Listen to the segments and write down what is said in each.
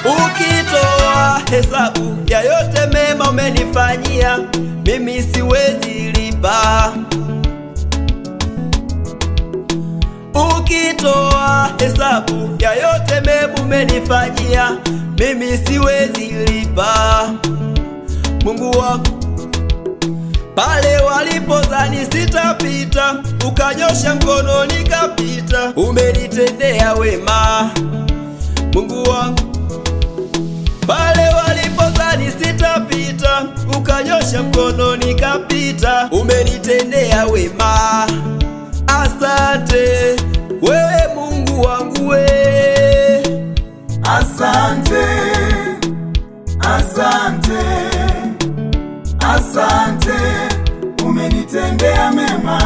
Ukitoa hesabu ya yote mema umenifanyia, mimi siwezi lipa. Ukitoa hesabu ya yote mema umenifanyia, mimi siwezi lipa. Mungu wangu, pale walipodhani sitapita, ukanyosha mkono nikapita. Umenitendea wema Mungu wangu, pale walipodhani sitapita, ukanyosha mkono nikapita. Umenitendea wema, asante wewe Mungu wangu we. Asante, asante, asante, umenitendea mema.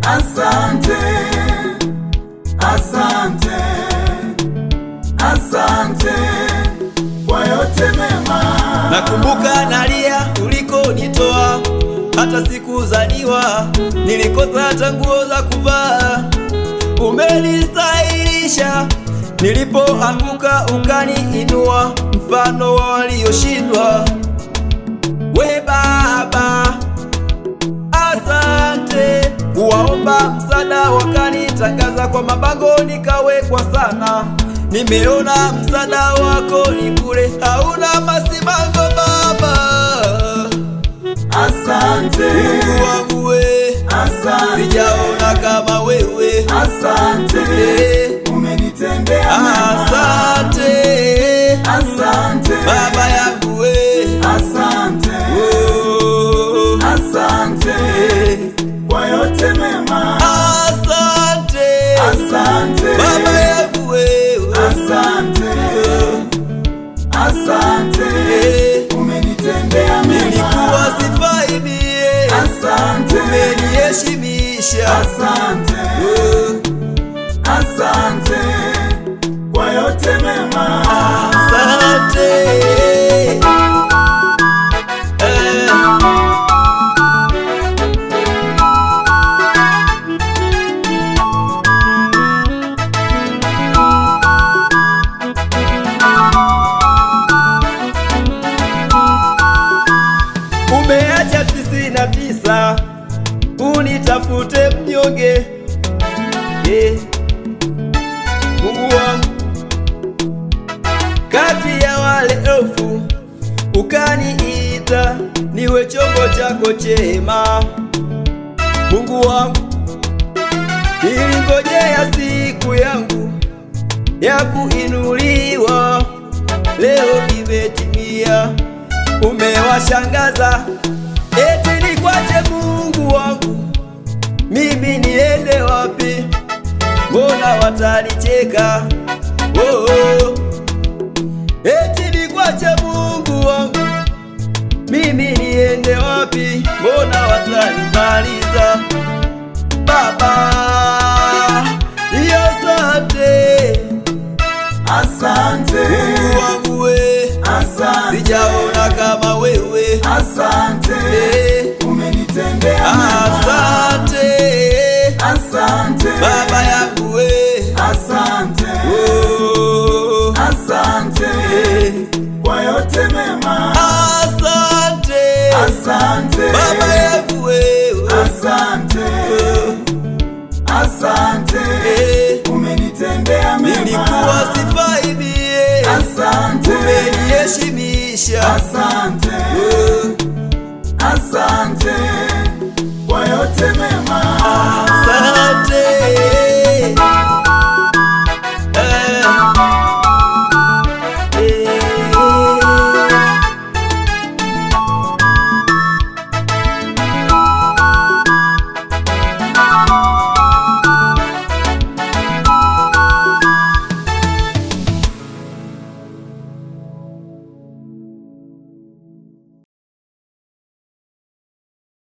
Asante, asante, asante kwa yote mema. Nakumbuka nalia ulikonitoa, hata sikuzaliwa nilikosa hata nguo za kuvaa. Umenistahilisha, nilipoanguka ukaniinua, mfano wa walioshindwa. We Baba, asante. Kuwaomba msaada wakanitangaza kwa mabango, nikawekwa sana. Nimeona msaada wako ni bure, hauna masimango Baba. Asante Mungu wangu we, asante, sijaona kama wewe. Asante, umenitendea mema. Asante, asante Baba yangu we. Asante, Oh, asante kwa yote mema. asante, Asante Baba yangu wewe. asante, asante umenitendea mema. Nilikuwa sifai mie, Asante, umeniheshimisha. asante, asante kwa yote mema. Asante. Umeacha 99 unitafute mnyonge. Mungu wangu, kati ya wale elfu ukaniita niwe chombo chako chema. Mungu wangu, nilingojea siku yangu ya kuinuliwa, leo imetimia. Umewashangaza eti nikwache Mungu wangu, mimi niende wapi? Mbona watanicheka? Oh, eti nikwache Mungu wangu, mimi niende wapi? Mbona watanimaliza? Baba, asante. Asante Mungu wangu we, asante, sijaona kama wewe. asante umenitendea mema. Asante, Asante Baba yangu we. asante, Oh, asante kwa yote mema. asante, Asante Baba yangu wewe. asante, asante umenitendea mema. Nilikuwa sifai mie, Asante, umeniheshimisha. asante, asante kwa yote mema.